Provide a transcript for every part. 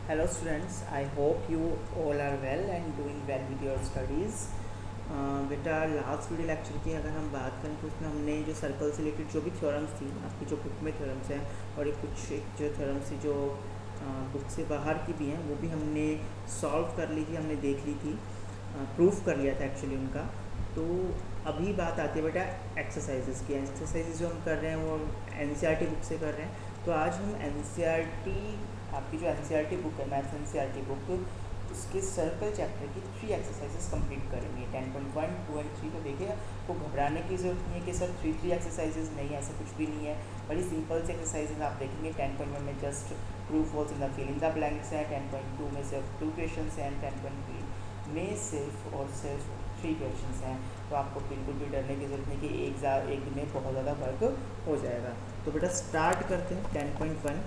Hello students, I hope you all are well and doing well with your studies. बेटा last video lecture की अगर हम बात करें तो उसमें हमने जो सर्कल से रिलेटेड जो भी थ्योरम्स थी आपकी जो बुक में थ्योरम्स हैं और एक जो थ्योरम्स थी जो बुक से बाहर की भी हैं वो भी हमने सॉल्व कर ली थी, हमने देख ली थी, प्रूफ कर लिया था एक्चुअली उनका। तो अभी बात आती है बेटा एक्सरसाइजेस की। एक्सरसाइजेस जो हम कर रहे हैं वो एनसीईआरटी बुक से कर रहे हैं। तो आज हम एनसीईआरटी आपकी जो एनसीईआरटी बुक है मैथ्स एनसीईआरटी बुक उसके सर्कल चैप्टर की 3 एक्सरसाइजेस कंप्लीट करेंगे 10.1, 2 और 3। तो देखिए आपको घबराने की ज़रूरत नहीं है कि सर 3 एक्सरसाइजेस नहीं है, ऐसा कुछ भी नहीं है। बड़ी सिंपल से एक्सरसाइजेस आप देखेंगे। 10.1 में just true false in the fill in the blanks है, 10.2 में सिर्फ 2 क्वेश्चन हैं, 10.3 में सिर्फ और सिर्फ 3 क्वेश्चन हैं। तो आपको बिल्कुल भी डरने की ज़रूरत नहीं कि एक दिन में बहुत ज़्यादा वर्क हो जाएगा। तो बेटा स्टार्ट करते हैं 10.1।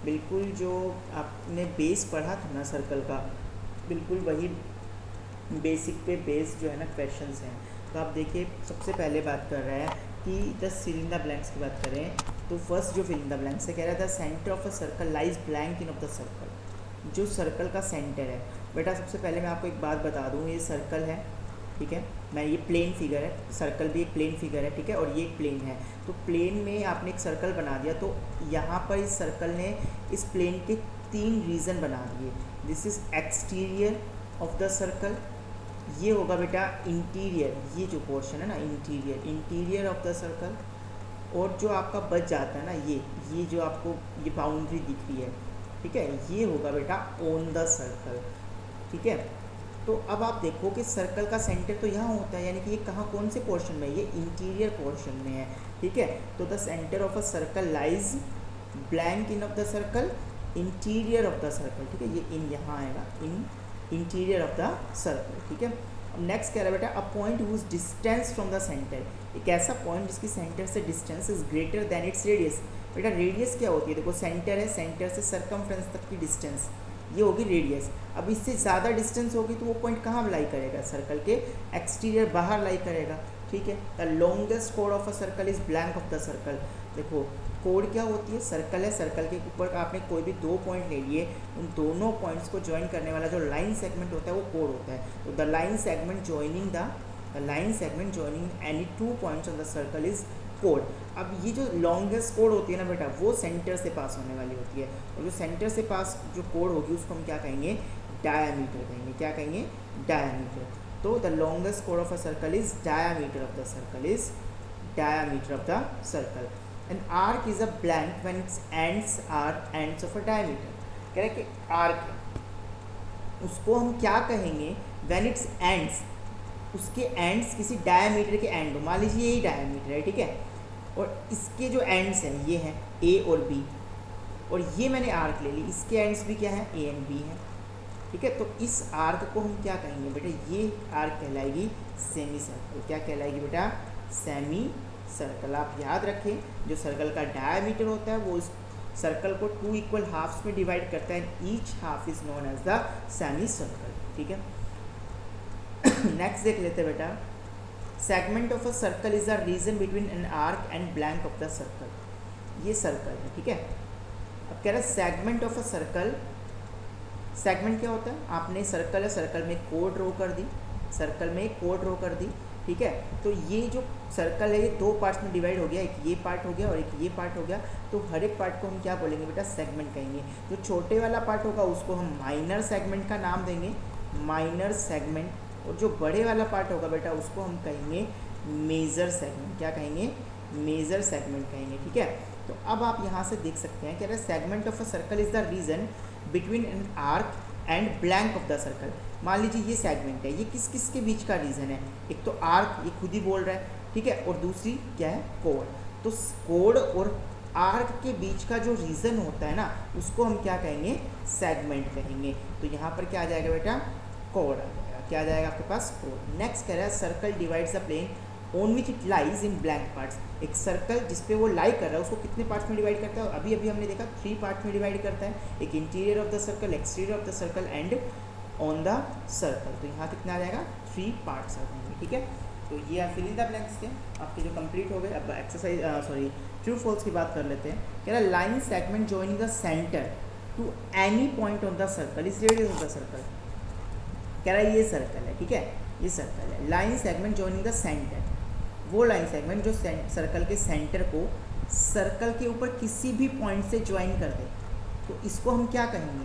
बिल्कुल जो आपने बेस पढ़ा था ना सर्कल का, बिल्कुल वही बेसिक पे बेस जो है ना क्वेश्चंस हैं। तो आप देखिए सबसे पहले बात कर रहा है कि the fill in the blanks की बात करें तो फर्स्ट जो फिल इन द ब्लैंक्स है कह रहा था centre of a circle lies blank in of the circle. जो सर्कल का सेंटर है बेटा, सबसे पहले मैं आपको एक बात बता दूँ, ये सर्कल है, ठीक है। मैं ये प्लेन फिगर है, सर्कल भी एक प्लेन फिगर है, ठीक है, और ये एक प्लेन है। तो प्लेन में आपने एक सर्कल बना दिया, तो यहाँ पर इस सर्कल ने इस प्लेन के 3 रीजन बना दिए। This is exterior of the circle, ये होगा बेटा इंटीरियर, ये जो पोर्शन है ना इंटीरियर ऑफ द सर्कल, और जो आपका बच जाता है ना ये जो आपको ये बाउंड्री दिख रही है, ठीक है, ये होगा बेटा ऑन द सर्कल, ठीक है। तो अब आप देखो कि सर्कल का सेंटर तो यहाँ होता है, यानी कि ये कहाँ कौन से पोर्शन में, ये इंटीरियर पोर्शन में है, ठीक है। तो the centre of a circle lies blank in of the circle interior of the circle, ठीक है, ये इन यहाँ आएगा, in interior of the circle, ठीक है। अब नेक्स्ट कह रहा है बेटा a point whose distance from the centre, एक ऐसा पॉइंट जिसकी सेंटर से distance is greater than its radius. बेटा रेडियस क्या होती है, देखो सेंटर है, सेंटर से सर्कमफ्रेंस तक की डिस्टेंस ये होगी रेडियस। अब इससे ज़्यादा डिस्टेंस होगी तो वो पॉइंट कहाँ लाई करेगा, सर्कल के एक्सटीरियर बाहर लाई करेगा, ठीक है। द लॉन्गेस्ट कोड of a circle is blank of the circle. देखो कोड क्या होती है, सर्कल है, सर्कल के ऊपर आपने कोई भी 2 पॉइंट ले लिए, उन दोनों पॉइंट्स को ज्वाइन करने वाला जो लाइन सेगमेंट होता है वो कोड होता है। तो the line segment joining any 2 points on the circle is code. अब ये जो लॉन्गेस्ट कोड होती है ना बेटा वो सेंटर से पास होने वाली होती है, और जो सेंटर से पास जो कोड होगी उसको हम क्या कहेंगे, डायामीटर कहेंगे। क्या कहेंगे, डायामीटर। तो द लॉन्गेस्ट कोड of a circle is diameter of the circle, is diameter of the circle. An arc is a blank when its ends are ends of a diameter. कह रहे हैं कि आर्क उसको हम क्या कहेंगे, व्हेन इट्स एंड्स, उसके एंड्स किसी डायामीटर के एंड हो, मान लीजिए यही डायामीटर है, ठीक है, और इसके जो एंड्स हैं ये हैं ए और बी, और ये मैंने आर्क ले ली, इसके एंड्स भी क्या है, ए एंड बी है, ठीक है। तो इस आर्क को हम क्या कहेंगे बेटा, ये आर्क कहलाएगी सेमी सर्कल। क्या कहलाएगी बेटा, सेमी सर्कल। आप याद रखें जो सर्कल का डायामीटर होता है वो इस सर्कल को 2 इक्वल हाफ्स में डिवाइड करता है, each half is known as the semi circle, ठीक है। नेक्स्ट देख लेते हैं बेटा, segment of a circle is the region between an arc and blank of the circle. ये सर्कल है, ठीक है। अब कह रहा है segment of a circle, segment क्या होता है, आपने सर्कल है, सर्कल में कोड ड्रॉ कर दी, सर्कल में एक कोड ड्रॉ कर दी, ठीक है। तो ये जो सर्कल है ये 2 पार्ट्स में डिवाइड हो गया, एक ये पार्ट हो गया और एक ये पार्ट हो गया। तो हर एक पार्ट को हम क्या बोलेंगे बेटा, सेगमेंट कहेंगे। जो छोटे वाला पार्ट होगा उसको हम माइनर सेगमेंट का नाम देंगे, माइनर सेगमेंट, और जो बड़े वाला पार्ट होगा बेटा उसको हम कहेंगे मेजर सेगमेंट। क्या कहेंगे, मेजर सेगमेंट कहेंगे, ठीक है। तो अब आप यहाँ से देख सकते हैं कि segment of a circle is the region between an arc and blank of the circle. मान लीजिए ये सेगमेंट है, ये किस किस के बीच का रीजन है, एक तो आर्क, ये खुद ही बोल रहा है, ठीक है, और दूसरी क्या है, कोड। तो कोड और आर्क के बीच का जो रीजन होता है ना उसको हम क्या कहेंगे, सेगमेंट कहेंगे। तो यहाँ पर क्या आ जाएगा बेटा, कोड आ जाएगा। क्या आ जाएगा आपके पास, कोड। नेक्स्ट कह रहा है circle divides the plane on which it lies in blank parts. एक सर्कल जिस पे वो लाई कर रहा है उसको कितने पार्ट्स में डिवाइड करता है, और अभी अभी हमने देखा 3 पार्ट्स में डिवाइड करता है, एक interior of the circle, exterior of the circle and on the circle. तो यहाँ कितना आ जाएगा, 3 पार्ट्स आ जाएंगे, ठीक है। तो ये फिल इन द ब्लैंक्स थे आपके जो कंप्लीट हो गए। अब एक्सरसाइज ट्रू फॉल्स की बात कर लेते हैं। कह रहा है line segment joining the centre to any point on the circle is radius of the circle. कह रहा है ये सर्कल है, ठीक है, ये सर्कल है। Line segment joining the centre, वो लाइन सेगमेंट जो सर्कल के सेंटर को सर्कल के ऊपर किसी भी पॉइंट से ज्वाइन कर दे, तो इसको हम क्या कहेंगे?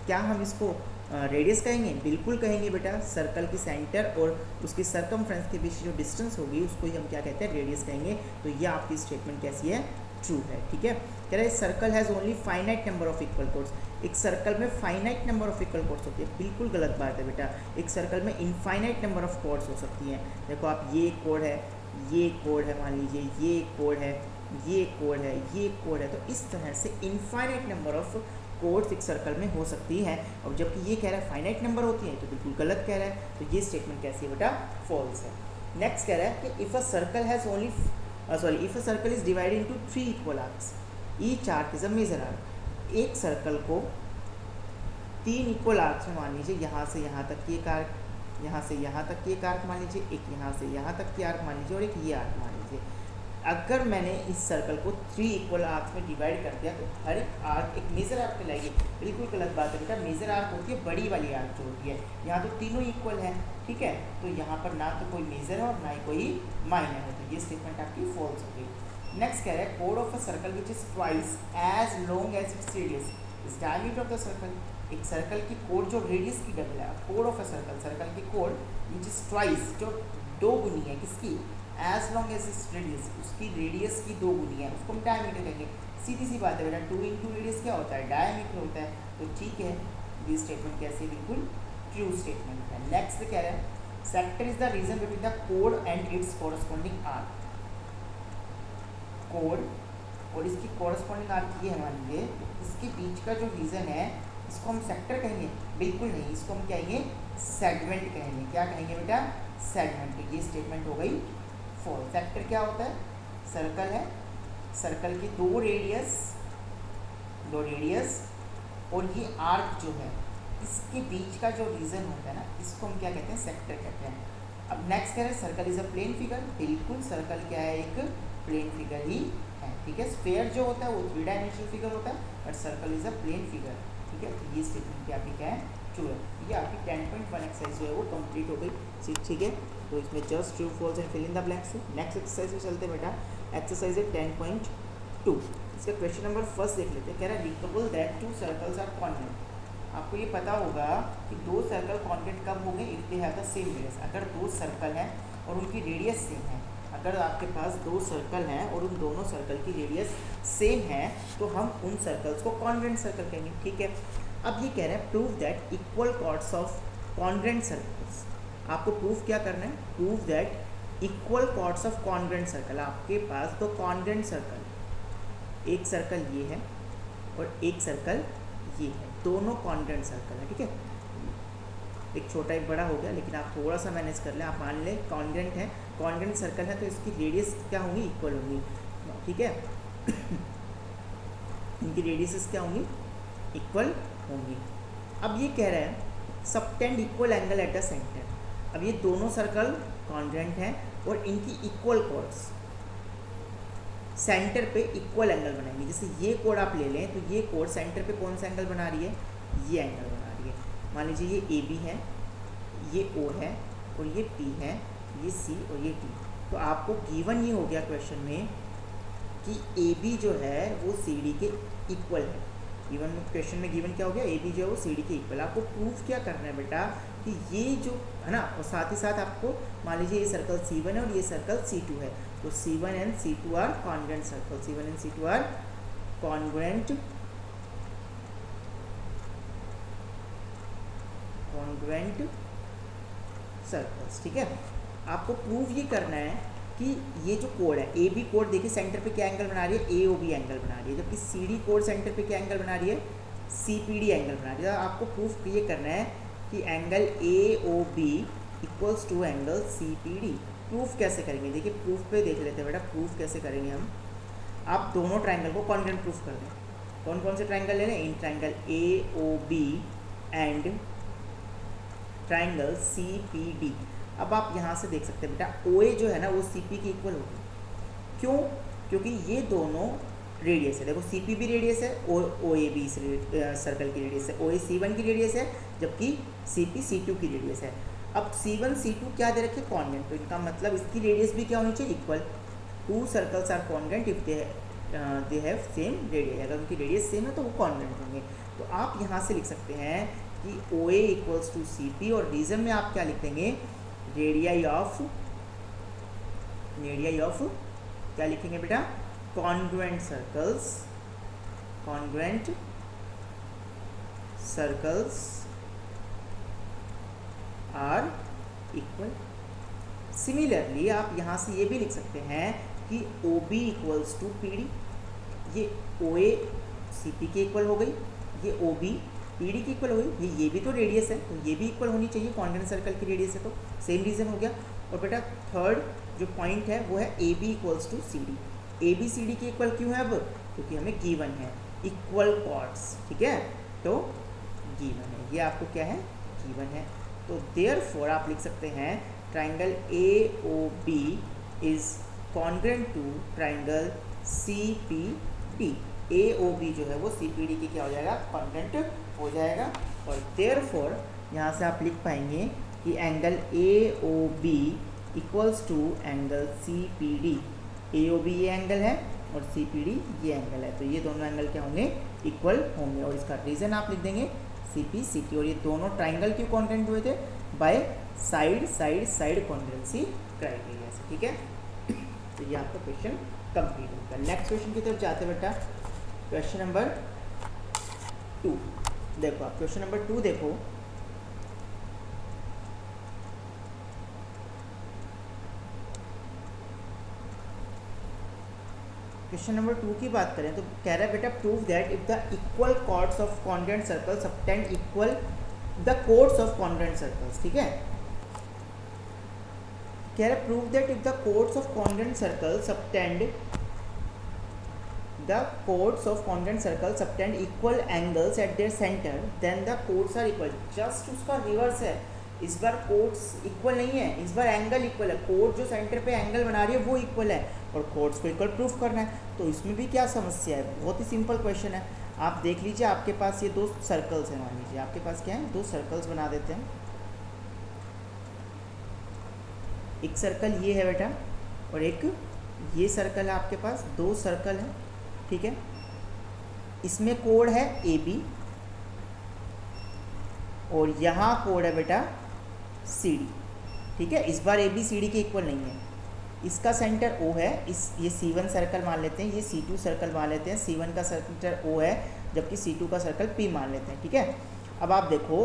क्या हम इसको रेडियस कहेंगे? बिल्कुल कहेंगे बेटा। सर्कल के सेंटर और उसकी सर्कमफ्रेंस के बीच जो डिस्टेंस होगी उसको ही हम क्या कहते हैं? रेडियस कहेंगे। तो ये आपकी स्टेटमेंट कैसी है? ट्रू है, ठीक है। कह रहा है circle has only finite number of equal codes, एक सर्कल में finite number of equal codes होती है। बिल्कुल गलत बात है बेटा, एक सर्कल में इनफाइनाइट नंबर ऑफ कोड्स हो सकती हैं। देखो आप, ये एक कोड है, ये एक कोड है, मान लीजिए ये एक कोड है, ये एक कोड है, ये एक कोड है। तो इस तरह से इनफाइनाइट नंबर ऑफ कोड्स एक सर्कल में हो सकती है। और जबकि ये कह रहा है फाइनाइट नंबर होती है, तो बिल्कुल गलत कह रहा है। तो ये स्टेटमेंट कैसी है बेटा? फॉल्स है। नेक्स्ट कह रहा है कि if a circle has only if a circle is divided into 3 equal arcs, each arc is a major arc. एक सर्कल को 3 इक्वल आर्क्स में मान लीजिए, यहाँ से यहाँ तक की एक आर्क, यहाँ से यहाँ तक की एक आर्क मान लीजिए, एक यहाँ से यहाँ तक की आर्क मान लीजिए, और एक ये आर्क मान लीजिए। अगर मैंने इस सर्कल को 3 इक्वल आर्क्स में डिवाइड कर दिया तो हर एक आर्क एक मेजर आर्क कहलाएगी। बिल्कुल गलत बात है बेटा। मेजर आर्क होती है बड़ी वाली आर्क जो होती है। यहाँ तो तीनों इक्वल है, ठीक है, तो यहाँ पर ना तो कोई मेजर है और ना ही कोई माइनर है। तो ये स्टेटमेंट आपकी फॉल्स हो गई। नेक्स्ट कह रहा है कोड of a circle which is twice as long as its radius is diameter of the circle. एक सर्कल की कोड जो रेडियस की डबल है, कोड ऑफ अ सर्कल, सर्कल की कोड विच इज ट्वाइस, जो 2 गुनी है किसकी? As long as its radius, उसकी रेडियस की 2 गुनी है, उसको हम डायमीटर कहेंगे। सीधी सी बात है बेटा, 2 इंटू रेडियस क्या होता है? डायमीटर होता है। तो ठीक है, ये स्टेटमेंट कैसे? बिल्कुल ट्रू स्टेटमेंट है। नेक्स्ट कह रहा है sector is the region between the code and it's corresponding arc. Code और इसकी कॉरस्पॉन्डिंग आर्क ये है मान लीजिए, तो इसके बीच का जो रीजन है इसको हम सेक्टर कहेंगे? बिल्कुल नहीं, इसको हम कहेंगे सेगमेंट कहेंगे। क्या कहेंगे बेटा? सेगमेंट। ये स्टेटमेंट हो गई फॉल्स। सेक्टर क्या होता है? सर्कल है, सर्कल की 2 रेडियस और ये आर्क जो है इसके बीच का जो रीजन होता है ना, इसको हम क्या कहते हैं? सेक्टर कहते हैं। अब नेक्स्ट कह रहे हैं circle is a plane figure. बिल्कुल सर्कल क्या है? एक प्लेन फिगर ही है, ठीक है। स्फेयर जो होता है वो 3 डायमेंशनल फिगर होता है, but circle is a plane figure, ठीक है। तो ये स्टेटमेंट क्या आपकी क्या है? ट्रू है। ये आपकी 10.1 एक्सरसाइज जो है वो कंप्लीट हो गई, ठीक है। तो इसमें just true false and fill in the blanks. Next exercise में चलते बेटा। एक्सरसाइज है 10.2। इसका क्वेश्चन नंबर फर्स्ट देख लेते हैं। कह रहा है recall that 2 circles are congruent. आपको ये पता होगा कि 2 सर्कल कॉन्ग्रुएंट कब होंगे? If they have the same radius. अगर 2 सर्कल हैं और उनकी रेडियस सेम है, अगर आपके पास 2 सर्कल हैं और उन दोनों सर्कल की रेडियस सेम है, तो हम उन सर्कल्स को कॉन्ग्रुएंट सर्कल कहेंगे, ठीक है। अब ये कह रहे हैं prove that equal chords of congruent circles. आपको प्रूफ क्या करना है? Prove that equal chords of congruent circle. आपके पास तो कॉन्ग्रुएंट सर्कल, एक सर्कल ये है और एक सर्कल ये है, दोनों कॉन्ग्रुएंट सर्कल है, ठीक है। एक छोटा एक बड़ा हो गया, लेकिन आप थोड़ा सा मैनेज कर लें। आप मान लें कॉन्ग्रुएंट है, कॉन्ग्रुएंट सर्कल है, तो इसकी रेडियस क्या होंगी? इक्वल होंगी, ठीक है। इनकी रेडियस क्या होंगी? इक्वल होंगी। अब ये कह रहे हैं subtend equal angle at the centre. अब ये दोनों सर्कल कॉन्ग्रुएंट हैं और इनकी इक्वल कोड्स सेंटर पे इक्वल एंगल बनाएंगे। जैसे ये कोड आप ले लें, तो ये कोड सेंटर पे कौन सा एंगल बना रही है? ये एंगल बना रही है। मान लीजिए ये ए बी है, ये ओ है और ये पी है, ये सी और ये टी। तो आपको गिवन ये हो गया क्वेश्चन में कि ए बी जो है वो सी डी के इक्वल है। गिवन क्वेश्चन में गिवन क्या हो गया? ए बी जो है वो सी डी के इक्वल। आपको प्रूफ क्या करना है बेटा कि ये जो है ना, और साथ ही साथ आपको मान लीजिए ये सर्कल C1 है और ये सर्कल C2 है, तो C1 and C2 are congruent circle. C1 and C2 are congruent circles, ठीक है। आपको प्रूव ये करना है कि ये जो कोड है ए बी कोड, देखिए सेंटर पे क्या एंगल बना रही है? ए ओ बी एंगल बना रही है। जबकि सी डी कोड सेंटर पे क्या एंगल बना रही है? सी पी डी एंगल बना रही है। आपको प्रूफ ये करना है कि angle A O B equals to angle C P D. Proof कैसे करेंगे? देखिए प्रूफ पे देख लेते हैं बेटा, प्रूफ कैसे करेंगे हम। आप दोनों ट्राइंगल को कॉन्ग्रुएंट प्रूफ कर दें। कौन कौन से ट्राइंगल ले लें? In triangle A O B and triangle C P D. अब आप यहाँ से देख सकते हैं बेटा, ओ ए जो है ना वो सी पी के इक्वल होगी। क्यों? क्योंकि ये दोनों रेडियस है। देखो CP भी रेडियस है, OA भी इस सर्कल की रेडियस है, OA C1 की रेडियस है, जबकि CP C2 की रेडियस है। अब C1 C2 क्या दे रखे, कॉन्ग्रेंट, तो इनका मतलब इसकी रेडियस भी क्या होनी चाहिए, equal. Two circles are congruent if they have same radius, अगर उनकी रेडियस सेम है तो वो कॉन्ग्रेंट होंगे। तो आप यहाँ से लिख सकते हैं कि OA इक्वल्स टू CP, और रीजन में आप क्या लिख देंगे, रेडियाई ऑफ क्या लिखेंगे बेटा, congruent circles are equal. Similarly आप यहाँ से ये भी लिख सकते हैं कि OB इक्वल्स टू PD, ये OA CP के इक्वल हो गई, ये OB PD की इक्वल हो गई, ये भी तो रेडियस है, तो ये भी इक्वल होनी चाहिए, कॉन्ग्रुएंट सर्कल की रेडियस है, तो सेम रीजन हो गया। और बेटा थर्ड जो पॉइंट है वो है AB equals to CD। AB CD के इक्वल क्यों है अब, क्योंकि हमें गिवन है इक्वल कॉर्ड्स, ठीक है, तो गिवन है, ये आपको क्या है, गिवन है। तो देयरफॉर आप लिख सकते हैं triangle AOB is congruent to triangle CPD। AOB जो है वो CPD की क्या हो जाएगा, कॉन्ग्रुएंट हो जाएगा। और देयरफॉर यहाँ से आप लिख पाएंगे कि angle AOB equals to angle CPD। AOB ये एंगल है और CPD ये एंगल है, तो ये दोनों एंगल क्या होंगे, इक्वल होंगे। और इसका रीज़न आप लिख देंगे CP CT, और ये दोनों ट्राइंगल क्यों कॉन्ग्रुएंट हुए थे, बाय साइड कॉन्ग्रुएंसी क्राइटेरिया से, ठीक है। तो ये आपका क्वेश्चन कंप्लीट होगा। नेक्स्ट क्वेश्चन की तरफ जाते बेटा, क्वेश्चन नंबर 2 देखो आप, क्वेश्चन नंबर 2 देखो, क्वेश्चन नंबर 2 की बात करें तो कह रहा है बेटा, prove that if the equal chords of congruent circle subtend equal the chords of congruent circles, ठीक है। कह रहा है prove that if the chords of congruent circle subtend equal angles at their centre then the chords are equal. Just उसका reverse है, इस बार chords equal नहीं है, इस बार एंगल इक्वल है। कोड जो सेंटर पे एंगल बना रही है वो इक्वल है और कोड्स को इक्वल प्रूफ करना है। तो इसमें भी क्या समस्या है, बहुत ही सिंपल क्वेश्चन है। आप देख लीजिए, आपके पास ये दो सर्कल्स हैं, मान लीजिए आपके पास क्या है, दो सर्कल्स बना देते हैं। एक सर्कल ये है बेटा और एक ये सर्कल है, आपके पास दो सर्कल है, ठीक है। इसमें कोड है AB और यहाँ कोड है बेटा CD, ठीक है। इस बार AB CD के इक्वल नहीं है। इसका सेंटर O है, ये C1 सर्कल मान लेते हैं, ये C2 सर्कल मान लेते हैं। C1 का सेंटर O है जबकि C2 का सर्कल P मान लेते हैं, ठीक है। अब आप देखो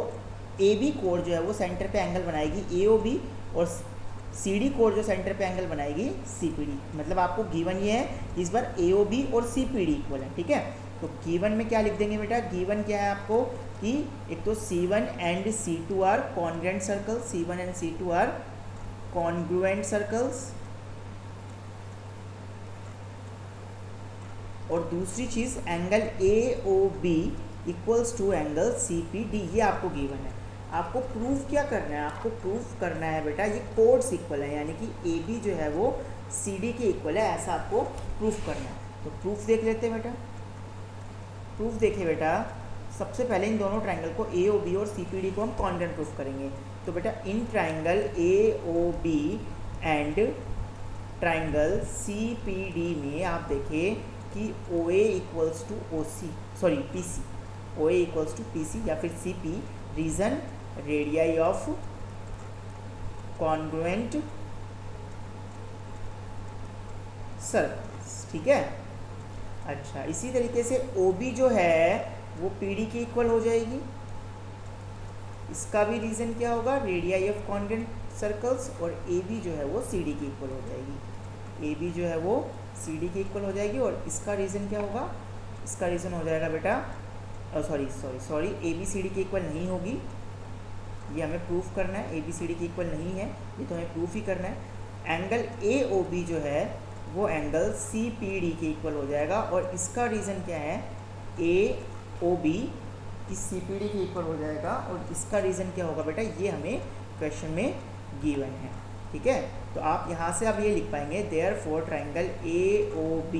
AB कोड जो है वो सेंटर पे एंगल बनाएगी AOB और CD कोड जो सेंटर पे एंगल बनाएगी CPD। मतलब आपको गिवन ये है, इस बार AOB और CPD इक्वल है, ठीक है। तो गिवन में क्या लिख देंगे बेटा, गिवन क्या है आपको कि एक तो C1 and C2 are congruent circle, C1 and C2 are congruent circles, और दूसरी चीज़ angle AOB equals to angle CPD, ये आपको गिवन है। आपको प्रूफ क्या करना है, आपको प्रूफ करना है बेटा ये कोड्स इक्वल है, यानी कि AB जो है वो CD के इक्वल है, ऐसा आपको प्रूफ करना है। तो प्रूफ देख लेते हैं बेटा। प्रूफ देखें बेटा, सबसे पहले इन दोनों ट्राइंगल को AOB और CPD को हम कॉन्ग्रुएंट प्रूफ करेंगे। तो बेटा in triangle AOB and triangle CPD में आप देखें कि OA equals to PC, OA equals to PC या फिर CP। Reason radii of congruent circles, ठीक है। अच्छा, इसी तरीके से OB जो है वो PD के इक्वल हो जाएगी। इसका भी रीज़न क्या होगा, रेडियाई ऑफ कॉन्ग्रुएंट सर्कल्स, और AB जो है वो CD के इक्वल हो जाएगी। AB जो है वो CD के इक्वल हो जाएगी। और इसका रीज़न क्या होगा, इसका रीज़न हो जाएगा बेटा सॉरी AB CD के इक्वल नहीं होगी, ये हमें प्रूफ करना है। AB CD के इक्वल नहीं है, ये तो हमें प्रूफ ही करना है। एंगल AOB जो है वो एंगल CPD के इक्वल हो जाएगा, और इसका रीज़न क्या है, AOB इस CPD के इक्वल हो जाएगा, और इसका रीज़न क्या होगा बेटा, ये हमें क्वेश्चन में गिवन है, ठीक है। तो आप यहाँ से अब ये लिख पाएंगे, therefore triangle AOB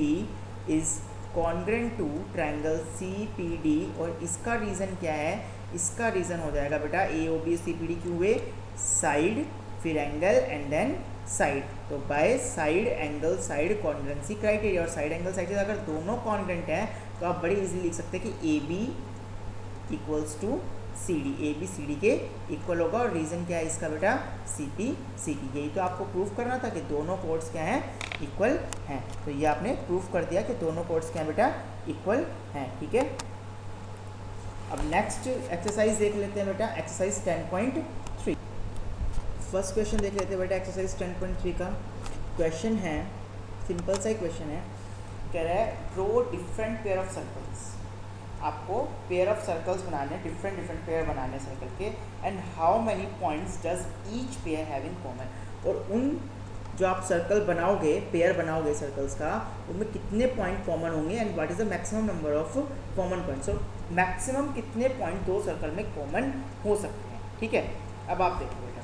is congruent to triangle C P D, और इसका रीज़न क्या है, इसका रीज़न हो जाएगा बेटा A O B C P D क्यों हुए, साइड फिर एंगल एंड देन साइड, तो by side angle side congruency criteria, और साइड एंगल साइड अगर दोनों कॉन्ग्रेंट हैं तो आप बड़ी इजीली लिख सकते हैं कि A B equals to C D, A B C D के इक्वल होगा, और रीज़न क्या है इसका बेटा, सी पी सी डी। यही तो आपको प्रूफ करना था कि दोनों कोड्स क्या हैं, इक्वल हैं, तो ये आपने प्रूफ कर दिया कि दोनों कोड्स क्या हैं बेटा, इक्वल हैं। ठीक है, अब नेक्स्ट एक्सरसाइज देख लेते हैं बेटा, एक्सरसाइज 10.3। फर्स्ट क्वेश्चन देख लेते हैं बेटा एक्सरसाइज 10.3 का। क्वेश्चन है सिंपल सा ही क्वेश्चन है, कह रहा है draw different pair of circles, आपको पेयर ऑफ सर्कल्स बनाने, डिफरेंट पेयर बनाने सर्कल के, and how many points does each pair have in common, और उन जो आप सर्कल बनाओगे, पेयर बनाओगे सर्कल्स का, उनमें कितने पॉइंट कॉमन होंगे, and what is the maximum number of common points, और मैक्सिमम कितने पॉइंट दो सर्कल में कॉमन हो सकते हैं। ठीक है, अब आप देखो बेटा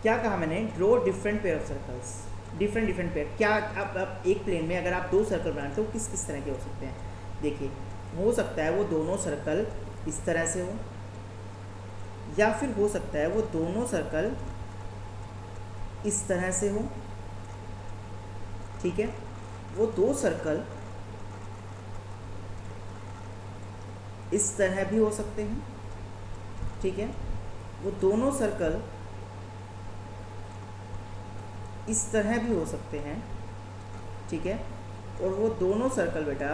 क्या कहा मैंने, draw different pair of circles, different pair, क्या अब एक प्लेन में अगर आप दो सर्कल बनाते हो किस किस तरह के हो सकते हैं, देखिए हो सकता है वो दोनों सर्कल इस तरह से हो, या फिर हो सकता है वो दोनों सर्कल इस तरह से हो। ठीक है, वो दो सर्कल इस तरह भी हो सकते हैं। ठीक है, वो दोनों सर्कल इस तरह भी हो सकते हैं। ठीक है, और वो दोनों सर्कल बेटा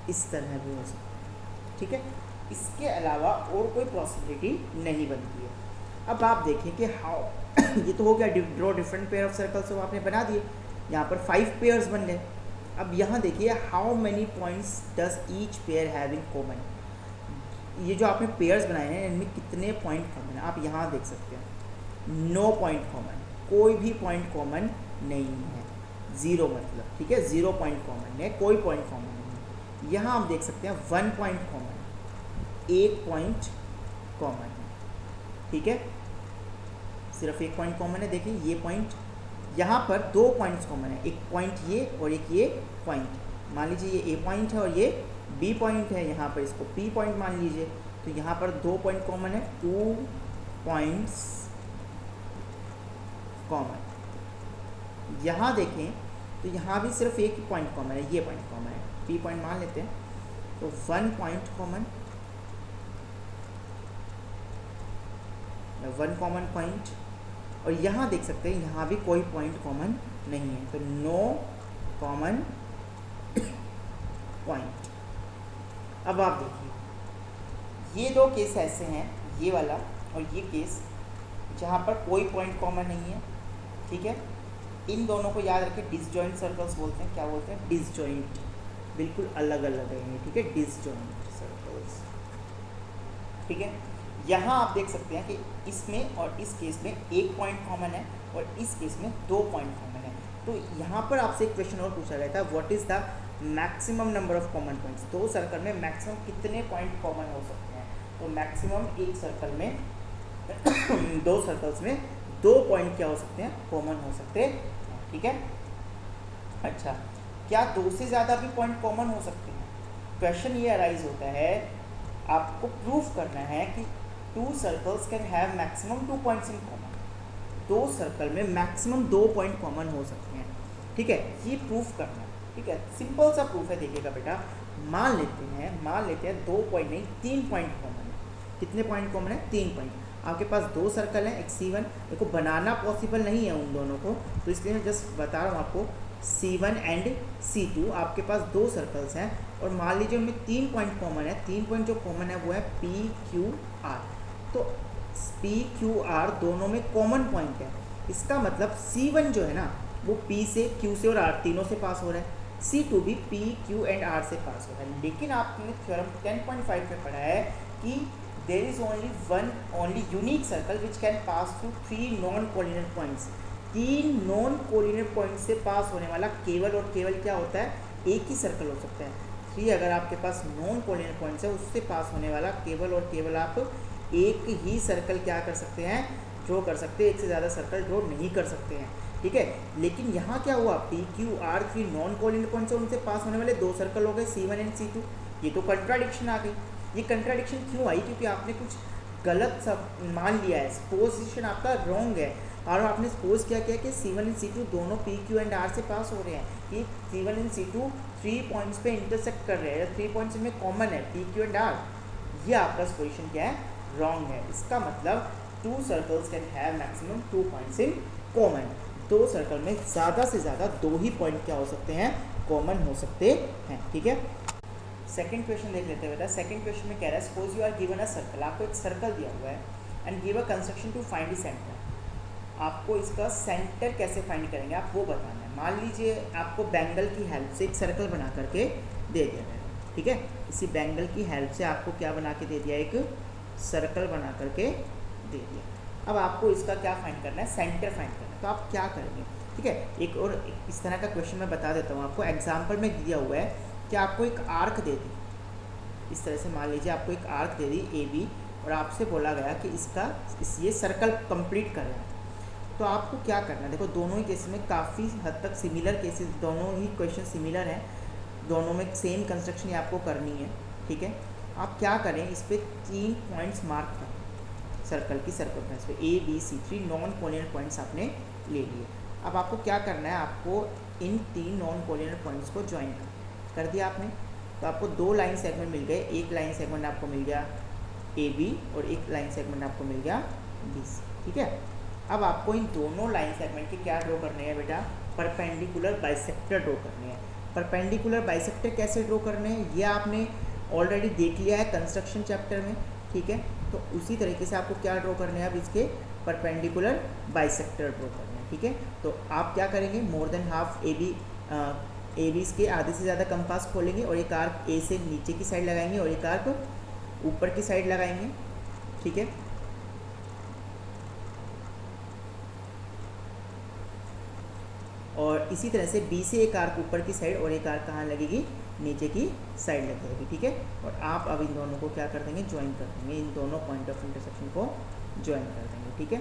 इस तरह भी हो सकते हैं। ठीक है, इसके अलावा और कोई पॉसिबिलिटी नहीं बनती है। अब आप देखें कि हाउ ये तो हो गया draw different pair of circles, तो आपने बना दिए, यहाँ पर 5 पेयर्स बन गए। अब यहाँ देखिए how many points does each pair have in common, ये जो आपने पेयर्स बनाए हैं इनमें कितने पॉइंट कॉमन है, आप यहाँ देख सकते हैं नो पॉइंट कॉमन, कोई भी पॉइंट कॉमन नहीं है, ज़ीरो मतलब। ठीक है, 0 पॉइंट कॉमन है, कोई पॉइंट कॉमन नहीं है। यहाँ आप देख सकते हैं 1 पॉइंट कॉमन, 1 पॉइंट कॉमन है। ठीक है, सिर्फ 1 पॉइंट कॉमन है। देखिए ये पॉइंट, यहाँ पर 2 पॉइंट्स कॉमन है, एक पॉइंट ये और एक ये पॉइंट। मान लीजिए ये ए पॉइंट है और ये बी पॉइंट है, यहाँ पर इसको पी पॉइंट मान लीजिए, तो यहाँ पर 2 पॉइंट कॉमन है, 2 पॉइंट्स कॉमन। यहाँ देखें तो यहाँ भी सिर्फ एक पॉइंट कॉमन है, ये पॉइंट कॉमन है, पी पॉइंट मान लेते हैं, तो 1 पॉइंट कॉमन, 1 कॉमन पॉइंट, और यहाँ देख सकते हैं यहाँ भी कोई पॉइंट कॉमन नहीं है, तो नो कॉमन पॉइंट। अब आप देखिए ये 2 केस ऐसे हैं, ये वाला और ये केस, जहाँ पर कोई पॉइंट कॉमन नहीं है। ठीक है, इन दोनों को याद रखें, डिसजॉइंट सर्कल्स बोलते हैं। क्या बोलते हैं? डिसजॉइंट, बिल्कुल अलग अलग है। ठीक है, डिसजॉइंट सर्कल्स। ठीक है, यहाँ आप देख सकते हैं कि इसमें और इस केस में 1 पॉइंट कॉमन है और इस केस में 2 पॉइंट कॉमन है। तो यहाँ पर आपसे एक क्वेश्चन और पूछा गया था, what is the maximum number of common points, 2 circle में मैक्सिमम कितने पॉइंट कॉमन हो सकते हैं। तो मैक्सिमम एक सर्कल में 2 सर्कल्स में 2 पॉइंट क्या हो सकते हैं, कॉमन हो सकते हैं। ठीक है, अच्छा क्या 2 से ज़्यादा भी पॉइंट कॉमन हो सकते हैं। क्वेश्चन ये अराइज होता है, आपको प्रूफ करना है कि 2 circles can have maximum 2 points in common, 2 circle में मैक्सिमम 2 पॉइंट कॉमन हो सकते हैं। ठीक है, ये प्रूफ करना है। ठीक है, सिंपल सा प्रूफ है, देखिएगा बेटा, मान लेते हैं 2 पॉइंट नहीं 3 पॉइंट कॉमन है। कितने पॉइंट कॉमन है? 3 पॉइंट। आपके पास 2 सर्कल हैं, एक C1, देखो बनाना पॉसिबल नहीं है उन दोनों को, तो इसलिए मैं जस्ट बता रहा हूँ आपको, C1 एंड C2 आपके पास 2 सर्कल्स हैं, और मान लीजिए उनमें 3 पॉइंट कॉमन है। 3 पॉइंट जो कॉमन है वो है PQR, तो PQR दोनों में कॉमन पॉइंट है। इसका मतलब C1 जो है ना वो P से, Q से और R तीनों से पास हो रहा है, C2 भी P, Q एंड R से पास हो रहा है। लेकिन आपने थ्योरम 10.5 में पढ़ा है कि there is only unique circle which can pass through 3 non collinear points. 3 non collinear point से पास होने वाला केवल और केवल क्या होता है, एक ही सर्कल हो सकता है। 3 अगर आपके पास नॉन कोलिनियर पॉइंट्स है, उससे पास होने वाला केवल और केवल आप एक ही सर्कल क्या कर सकते हैं, ड्रॉ कर सकते हैं, एक से ज़्यादा सर्कल ड्रॉ नहीं कर सकते हैं। ठीक है। लेकिन यहाँ क्या हुआ, P Q R 3 non coordinate point से उनसे पास होने वाले 2 सर्कल हो गए C1 एंड C2। ये तो कंट्राडिक्शन आ गई। ये कंट्राडिक्शन क्यों आई, क्योंकि आपने कुछ गलत सब मान लिया है, पोजिशन आपका रॉन्ग है। और आपने सपोज क्या किया कि C1 एंड C2 दोनों पी क्यू एंड आर से पास हो रहे हैं, कि C1 एंड C2 3 पॉइंट्स पे इंटरसेक्ट कर रहे हैं, 3 पॉइंट्स में कॉमन है पी क्यू एंड आर। ये आपका पोजिशन क्या है, रॉन्ग है। इसका मतलब 2 circles can have maximum 2 points in common. 2 circle में ज़्यादा से ज़्यादा 2 ही पॉइंट क्या हो सकते हैं, कॉमन हो सकते हैं। ठीक है, सेकंड क्वेश्चन देख लेते हैं बेटा। सेकंड क्वेश्चन में कह रहा है suppose you are given a circle, आपको एक सर्कल दिया हुआ है and give a construction to find the centre. आपको इसका सेंटर कैसे फाइंड करेंगे आप वो बताना है। मान लीजिए आपको बैंगल की हेल्प से एक सर्कल बना करके दे दिया गया, ठीक है। इसी बैंगल की हेल्प से आपको क्या बना के दे दिया, एक सर्कल बना करके दे दिया। अब आपको इसका क्या फाइंड करना है, सेंटर फाइंड करना है। तो आप क्या करेंगे, ठीक है। एक और इस तरह का क्वेश्चन मैं बता देता हूँ आपको। एग्जाम्पल में दिया हुआ है कि आपको एक आर्क दे दी, इस तरह से मान लीजिए आपको एक आर्क दे दी AB, और आपसे बोला गया कि ये सर्कल कंप्लीट कर रहा है। तो आपको क्या करना है, देखो दोनों ही केसेस में काफ़ी हद तक सिमिलर केसेस, दोनों ही क्वेश्चन सिमिलर हैं, दोनों में सेम कंस्ट्रक्शन आपको करनी है, ठीक है। आप क्या करें, इस पर 3 पॉइंट्स मार्क करें सर्कल की सर्कमफ्रेंस पे, ABC3 नॉन कोऑर्डिनेट पॉइंट्स आपने ले लिए। अब आपको क्या करना है, आपको इन 3 नॉन कोऑर्डिनेट पॉइंट्स को ज्वाइन कर दिया आपने। तो आपको 2 लाइन सेगमेंट मिल गए, एक लाइन सेगमेंट आपको मिल गया AB और एक लाइन सेगमेंट आपको मिल गया BC, ठीक है। अब आपको इन दोनों लाइन सेगमेंट के क्या ड्रॉ करने हैं बेटा, परपेंडिकुलर बाइसेक्टर ड्रॉ करने हैं। परपेंडिकुलर बाइसेक्टर कैसे ड्रॉ करने हैं ये आपने ऑलरेडी देख लिया है कंस्ट्रक्शन चैप्टर में, ठीक है। तो उसी तरीके से आपको क्या ड्रॉ करने हैं, अब इसके परपेंडिकुलर बाइसेक्टर ड्रॉ करने हैं, ठीक है। तो आप क्या करेंगे, मोर देन हाफ AB के आधे से ज़्यादा कंपास खोलेंगे और एक आर्क A से नीचे की साइड लगाएंगे और एक आर्क ऊपर की साइड लगाएंगे, ठीक है। और इसी तरह से B से एक आर्क ऊपर की साइड और एक आर्क कहाँ लगेगी, नीचे की साइड लग जाएगी, ठीक है। और आप अब इन दोनों को क्या कर देंगे, ज्वाइन कर देंगे, इन दोनों पॉइंट ऑफ इंटरसेक्शन को ज्वाइन कर देंगे, ठीक है।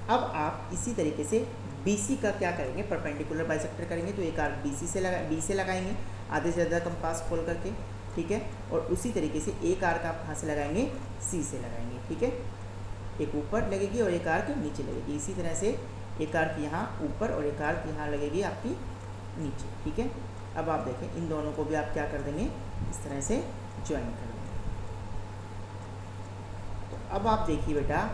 अब आप इसी तरीके से BC का क्या करेंगे, परपेंडिकुलर बाइसेक्टर करेंगे। तो एक आर्क B से लगाएंगे आधे से ज़्यादा कंपास खोल करके, ठीक है। और उसी तरीके से एक आर्क आप कहाँ से लगाएंगे, C से लगाएंगे, ठीक है। एक ऊपर लगेगी और एक आर्क नीचे लगेगी। इसी तरह से एक आर्क यहाँ ऊपर और एक आर्क यहाँ लगेगी आपकी नीचे, ठीक है। अब आप देखें इन दोनों को भी आप क्या कर देंगे, इस तरह से ज्वाइन कर देंगे। तो अब आप देखिए बेटा,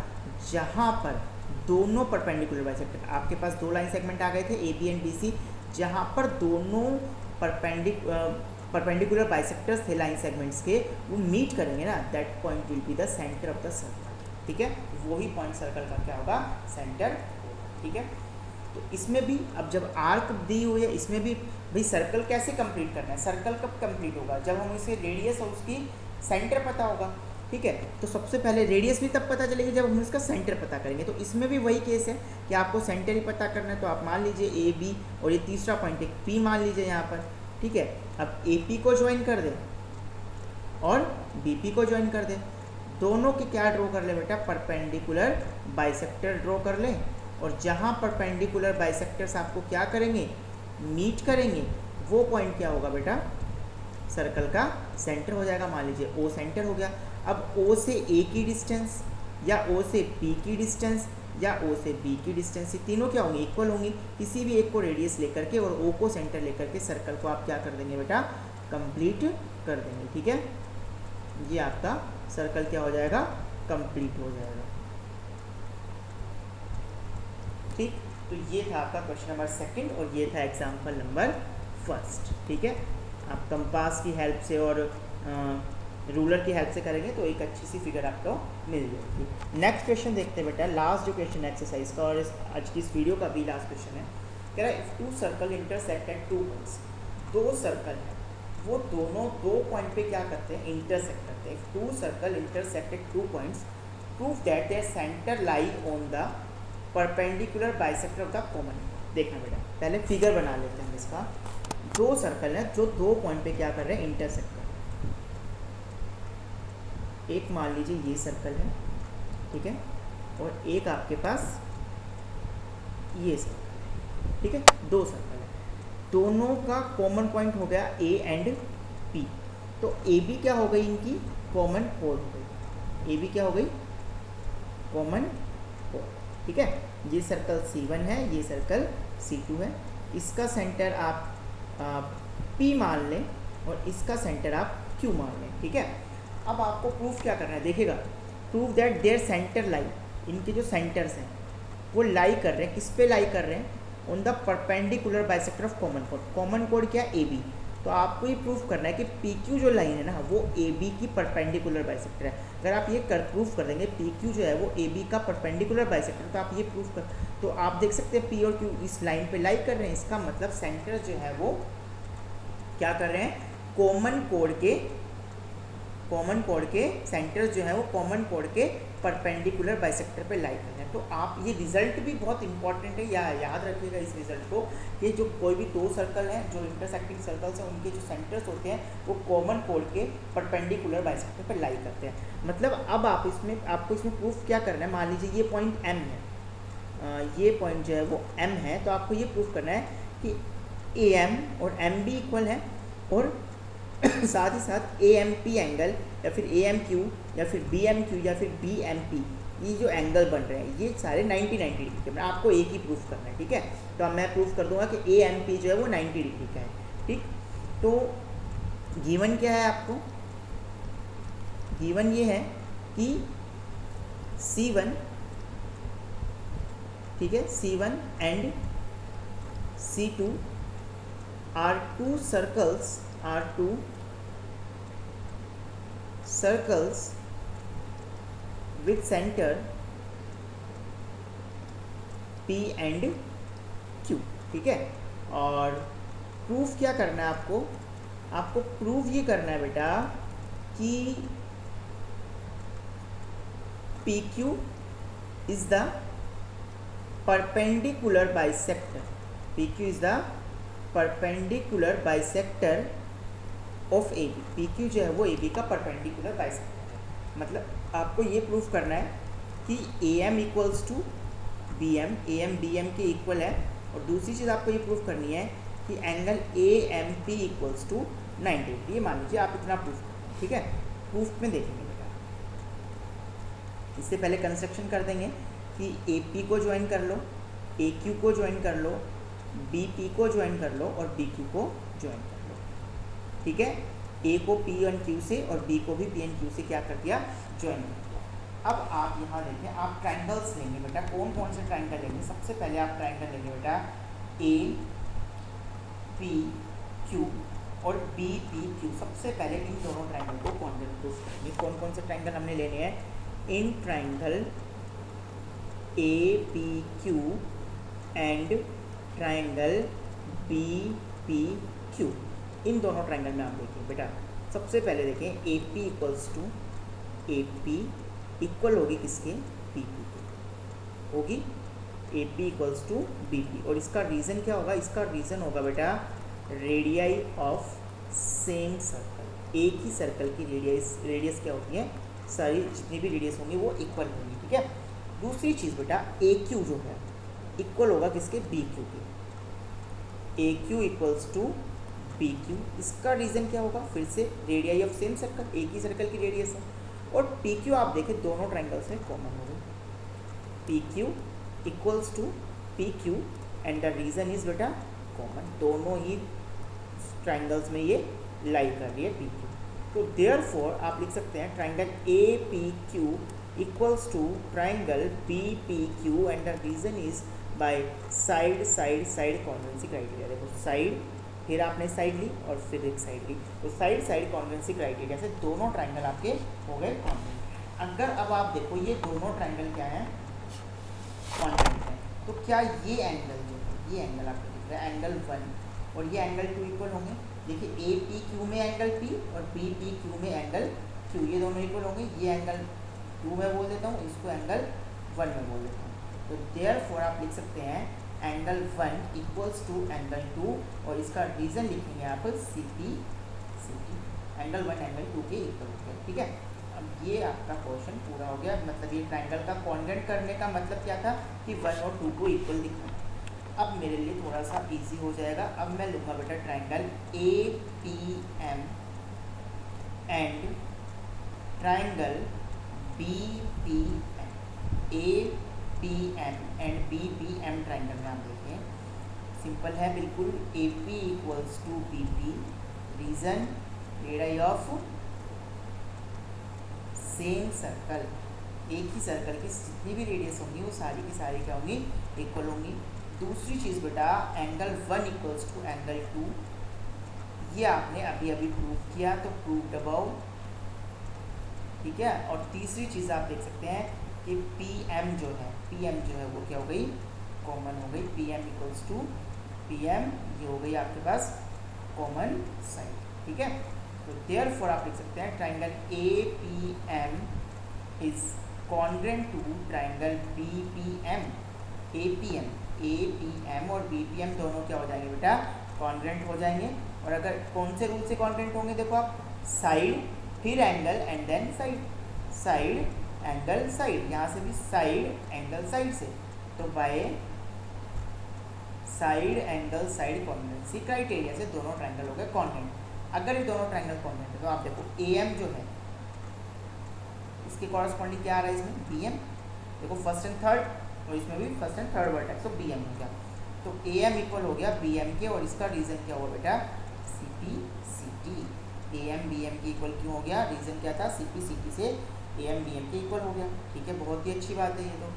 जहाँ पर दोनों परपेंडिकुलर बाइसेक्टर, आपके पास 2 लाइन सेगमेंट आ गए थे AB एंड BC, जहाँ पर दोनों परपेंडिकुलर बाइसेक्टर्स थे लाइन सेगमेंट्स के, वो मीट करेंगे ना, that point will be the centre of the circle, ठीक है। वही पॉइंट सर्कल का क्या होगा, सेंटर, ठीक है। तो इसमें भी अब जब आर्क दी हुई है, इसमें भी भाई सर्कल कैसे कंप्लीट करना है, सर्कल कब कंप्लीट होगा, जब हम इसे रेडियस और उसकी सेंटर पता होगा, ठीक है। तो सबसे पहले रेडियस भी तब पता चलेगी जब हम इसका सेंटर पता करेंगे। तो इसमें भी वही केस है कि आपको सेंटर ही पता करना है। तो आप मान लीजिए AB और ये तीसरा पॉइंट एक P मान लीजिए यहाँ पर, ठीक है। अब AP को ज्वाइन कर दें और BP को ज्वाइन कर दें, दोनों के क्या ड्रॉ कर ले बेटा, परपेंडिकुलर बाइसेक्टर ड्रॉ कर लें। और जहाँ परपेंडिकुलर बाइसेक्टर्स आपको क्या करेंगे, मीट करेंगे, वो पॉइंट क्या होगा बेटा, सर्कल का सेंटर हो जाएगा। मान लीजिए O सेंटर हो गया। अब O से A की डिस्टेंस या O से P की डिस्टेंस या O से B की डिस्टेंस, ये तीनों क्या होंगी, इक्वल होंगी। किसी भी एक को रेडियस लेकर के और O को सेंटर लेकर के सर्कल को आप क्या कर देंगे बेटा, कंप्लीट कर देंगे, ठीक है। ये आपका सर्कल क्या हो जाएगा, कंप्लीट हो जाएगा, ठीक। तो ये था आपका क्वेश्चन नंबर 2 और ये था एग्जाम्पल नंबर 1, ठीक है। आप कंपास की हेल्प से और रूलर की हेल्प से करेंगे तो एक अच्छी सी फिगर आपको मिल जाएगी। नेक्स्ट क्वेश्चन देखते हैं बेटा, लास्ट जो क्वेश्चन एक्सरसाइज का और आज की इस वीडियो का भी लास्ट क्वेश्चन है। कह रहा है if 2 circle intersect at 2 points, 2 circle है वो दोनों 2 पॉइंट पे क्या करते हैं, इंटरसेक्ट करते हैं। If 2 circle intersect at 2 points, prove that their centre lie on the perpendicular bisector of the common. देखना बेटा, पहले फिगर बना लेते हैं इसका। 2 सर्कल है जो 2 पॉइंट पे क्या कर रहे हैं, इंटरसेक्ट कर रहे हैं। एक मान लीजिए ये सर्कल है, ठीक है, और एक आपके पास ये सर्कल है, ठीक है, 2 सर्कल है, दोनों का कॉमन पॉइंट हो गया ए एंड पी, तो ए बी क्या हो गई इनकी कॉमन कोड हो गई, ए बी क्या हो गई कॉमन कोड। ठीक है, ये सर्कल C1 है, ये सर्कल C2 है, इसका सेंटर आप P मान लें और इसका सेंटर आप Q मान लें। ठीक है, अब आपको प्रूफ क्या करना है, देखिएगा, प्रूफ दैट देयर सेंटर लाई, इनके जो सेंटर्स हैं वो लाई कर रहे हैं, किस पे लाई कर रहे हैं, on the perpendicular bisector of common code. Common code क्या है, ए बी, तो आपको ये प्रूफ करना है कि पी क्यू जो लाइन है ना वो ए बी की परपेंडिकुलर बाइसेक्टर है। अगर आप ये प्रूफ कर देंगे पी क्यू जो है वो ए बी का परपेंडिकुलर बाइसेक्टर, तो आप ये प्रूफ कर, तो आप देख सकते हैं पी और क्यू इस लाइन पे लाई कर रहे हैं, इसका मतलब सेंटर जो है वो क्या कर रहे हैं, कॉमन कोड के सेंटर्स जो है वो कॉमन कोड के परपेंडिकुलर बाइसेक्टर पे लाई कर रहे हैं। तो आप ये रिजल्ट भी बहुत इंपॉर्टेंट है, याद रखिएगा इस रिजल्ट को, कि जो कोई भी 2 सर्कल हैं जो इंटरसेक्टिंग सर्कल्स हैं उनके जो सेंटर्स होते हैं वो कॉमन कोड के परपेंडिकुलर बाइसेक्टर पे लाई करते हैं। मतलब अब आपको इसमें प्रूफ क्या करना है, मान लीजिए ये पॉइंट M है, ये पॉइंट जो है वो M है, तो आपको ये प्रूफ करना है कि AM और MB इक्वल है, और साथ ही साथ AMP एंगल या फिर AMQ या फिर BMQ या फिर BMP, ये जो एंगल बन रहे हैं ये सारे 90-90 डिग्री के, आपको एक ही प्रूफ करना है। ठीक है, तो अब मैं प्रूफ कर दूंगा कि AMP जो है वो 90 डिग्री का है। ठीक, तो गिवन क्या है आपको, गिवन ये है कि C1, ठीक है, C1 and C2 are two circles with center P and Q। ठीक है, और प्रूफ क्या करना है आपको प्रूफ ये करना है बेटा कि PQ is the perpendicular bisector, PQ is the perpendicular bisector of A B, P Q जो है वो ए बी का परपेंडिकुलर बाइसेक्टर है। मतलब आपको ये प्रूफ करना है कि A M equals to B M, A M B M के इक्वल है, और दूसरी चीज़ आपको ये प्रूफ करनी है कि angle A M P equals to 90 degree. ये मान लीजिए आप इतना प्रूफ करते हैं। ठीक है, प्रूफ में देखेंगे बेटा, इससे पहले कंस्ट्रक्शन कर देंगे कि ए पी को ज्वाइन कर लो, ए क्यू को ज्वाइन कर लो, बी पी को ज्वाइन कर लो और बी क्यू को ज्वाइन कर लो। ठीक है, ए को पी एंड क्यू से और बी को भी पी एंड क्यू से क्या कर दिया, ज्वाइन कर दिया। अब आप यहाँ देखें, आप ट्राइंगल्स लेंगे बेटा, कौन कौन से ट्राइंगल लेंगे, सबसे पहले आप ट्राइंगल लेंगे बेटा ए पी क्यू और बी पी क्यू। सबसे पहले इन दोनों ट्राइंगल को कॉन्वेक्स प्रूफ करेंगे। कौन कौन से ट्राइंगल हमने लेने हैं, in triangle A P Q and triangle B P Q, इन दोनों ट्राइंगल में आप देखिए बेटा, सबसे पहले देखें A P equals to, A P equal होगी किसके, बी पी के, होगी A P equals to B P. और इसका रीज़न क्या होगा, इसका रीज़न होगा बेटा रेडियाई ऑफ सेम सर्कल, एक ही सर्कल की रेडियस क्या होती है, सारी जितनी भी रेडियस होंगी वो इक्वल होंगी। ठीक है, दूसरी चीज़ बेटा ए क्यू जो है इक्वल होगा किसके, बी क्यू के, A Q equals to B Q. इसका रीज़न क्या होगा, फिर से रेडियाई ऑफ सेम सर्कल, एक ही सर्कल की रेडियस है, और पी क्यू आप देखें दोनों ट्राइंगल्स में कॉमन हो गए, P Q equals to P Q and the reason is बेटा कॉमन, दोनों ही ट्राइंगल्स में ये लाई कर रही है पी क्यू। तो देयरफॉर आप लिख सकते हैं triangle A P Q equals to triangle B P Q and the reason is by side side side congruency criteria. देखो साइड, फिर आपने साइड ली और फिर एक साइड ली, तो साइड साइड कॉन्वेंसी क्राइटेरिया से दोनों ट्राइंगल आपके हो गए कॉन्वेंट। अगर अब आप देखो ये दोनों ट्राइंगल क्या है, कॉन्वेंट है, तो क्या ये एंगल जो है, ये एंगल आपको दिख रहा है एंगल 1 और ये एंगल 2 इक्वल होंगे। देखिए ए पी क्यू में एंगल पी और बी पी क्यू में एंगल क्यू, ये दोनों इक्वल होंगे। ये एंगल 2 में बोल देता हूँ, इसको एंगल 1 में बोल देता हूँ। तो देयरफॉर आप लिख सकते हैं एंगल 1 इक्वल्स टू एंगल 2 और इसका रीज़न लिखेंगे आप सी पी, एंगल 1 एंगल 2 के इक्वल हो गया। ठीक है, अब ये आपका क्वेश्चन पूरा हो गया। मतलब ये ट्राइंगल का कॉन्वेंट करने का मतलब क्या था कि 1 और 2 को इक्वल दिखाना। अब मेरे लिए थोड़ा सा इजी हो जाएगा। अब मैं लूँगा बेटा triangle A P M and triangle B P M. A P M and B P M triangle में आप देखें सिंपल है बिल्कुल। A P equals to B P, reason radius of same circle, एक ही सर्कल की जितनी भी रेडियस होंगी वो सारी की सारी क्या होंगी, इक्वल होंगी। दूसरी चीज़ बेटा एंगल 1 इक्वल्स टू एंगल 2, ये आपने अभी अभी प्रूव किया तो प्रूव्ड अबाउ, ठीक है। और तीसरी चीज़ आप देख सकते हैं कि पी एम जो है वो क्या हो गई, कॉमन हो गई। P M equals to P M, ये हो गई आपके पास कॉमन साइड, ठीक है। तो देयरफॉर आप लिख सकते हैं triangle A P M is congruent to triangle B P M. A P M और बी पी एम दोनों क्या हो जाएंगे बेटा, कॉन्ग्रेंट हो जाएंगे। और अगर कौन से रूल से कॉन्ग्रेंट होंगे, देखो आप, साइड फिर angle and then side, side angle side, यहाँ से भी साइड एंगल साइड से, तो by side angle side congruency criteria से दोनों ट्राइंगल हो गए कॉन्ग्रेंट। अगर ये दोनों ट्राइंगल कॉन्ग्रेंट है तो आप देखो ए एम जो है इसके कॉरस्पॉन्डिंग क्या आ रहा है इसमें, बी एम। देखो फर्स्ट एंड थर्ड, और इसमें भी फर्स्ट एंड थर्ड वर्टेक्स, तो बी एम हो गया। तो ए एम इक्वल हो गया बी एम के, और इसका रीज़न क्या हुआ बेटा, C P C T. A M B M के इक्वल क्यों हो गया, रीज़न क्या था, सी पी सी टी से ए एम बी एम के इक्वल हो गया, ठीक है। बहुत ही अच्छी बात है ये तो।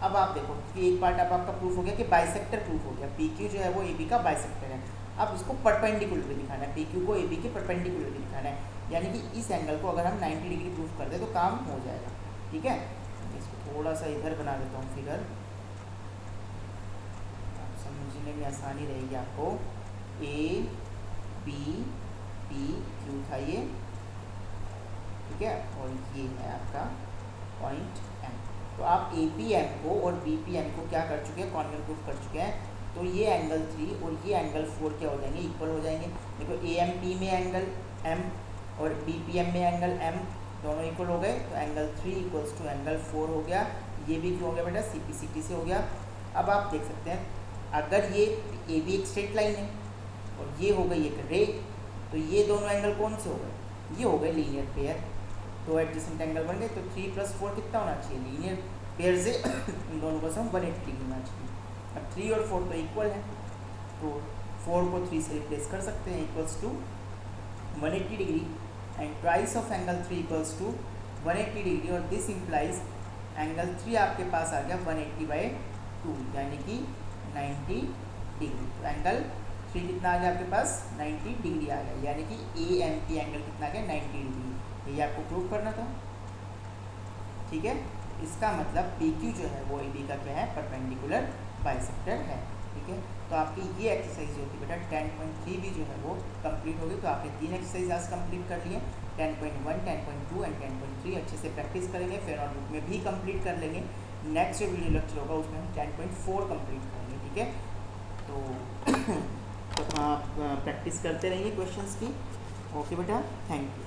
अब आप देखो कि एक पार्ट अब आपका प्रूफ हो गया कि बाइसेक्टर प्रूफ हो गया, पी क्यू जो है वो ए बी का बाइसेक्टर है। अब इसको परपेंडिकुलर भी दिखाना है, पी क्यू को ए बी के परपेंडिकुलर भी दिखाना है, यानी कि इस एंगल को अगर हम 90 डिग्री प्रूफ कर दें तो काम हो जाएगा, ठीक है। इसको थोड़ा सा इधर बना देता हूँ फिगर, समझने में आसानी रहेगी आपको। ए बी पी क्यू था ये, ठीक है, और ये है आपका पॉइंट एम। तो आप ए पी एम को और बी पी एम को क्या कर चुके हैं, कॉन्वेंट प्रूफ कर चुके हैं। तो ये एंगल 3 और ये एंगल 4 क्या हो जाएंगे, इक्वल हो जाएंगे। देखो ए एम पी में एंगल एम और बी पी एम में एंगल एम, दोनों इक्वल हो गए। तो एंगल 3 इक्वल्स टू एंगल 4 हो गया। ये भी क्यों हो गया बेटा, सी पी सी टी से हो गया। अब आप देख सकते हैं अगर ये ए बी एक स्ट्रेट लाइन है और ये हो गई एक रे, तो ये दोनों एंगल कौन से हो गए, ये हो गए लीनियर पेयर। दो एडजेसेंट एंगल बन गए, तो 3 + 4 कितना होना चाहिए, लीनियर पेयर से इन दोनों का सम 180 डिग्री होना चाहिए। अब 3 और 4 तो इक्वल है, तो 4 को 3 से रिप्लेस कर सकते हैं, equals to 180 degree, and twice of angle 3 equals to 180 degree, और दिस इम्प्लाइज एंगल 3 आपके पास आ गया 180/2 यानी कि 90 डिग्री। तो एंगल 3 कितना आ गया आपके पास, 90 डिग्री आ गया, यानी कि ए एम की एंगल कितना आ गया, 90 डिग्री। ये आपको प्रूव करना था, ठीक है। इसका मतलब पी क्यू जो है वो ए बी का क्या है, परपेंडिकुलर बाइसेक्टर है, ठीक है। तो आपकी ये एक्सरसाइज जो होती है बेटा 10.3 भी जो है वो कंप्लीट हो गई। तो आपने 3 एक्सरसाइज आज कंप्लीट कर लिए, 10.1, 10.2 एंड 10.3 अच्छे से प्रैक्टिस करेंगे, फिर नोटबुक में भी कंप्लीट कर लेंगे। नेक्स्ट जो वीडियो लेक्चर होगा उसमें हम 10.4 कंप्लीट करेंगे, ठीक है। तो आप प्रैक्टिस करते रहिए क्वेश्चंस की। ओके बेटा, थैंक यू।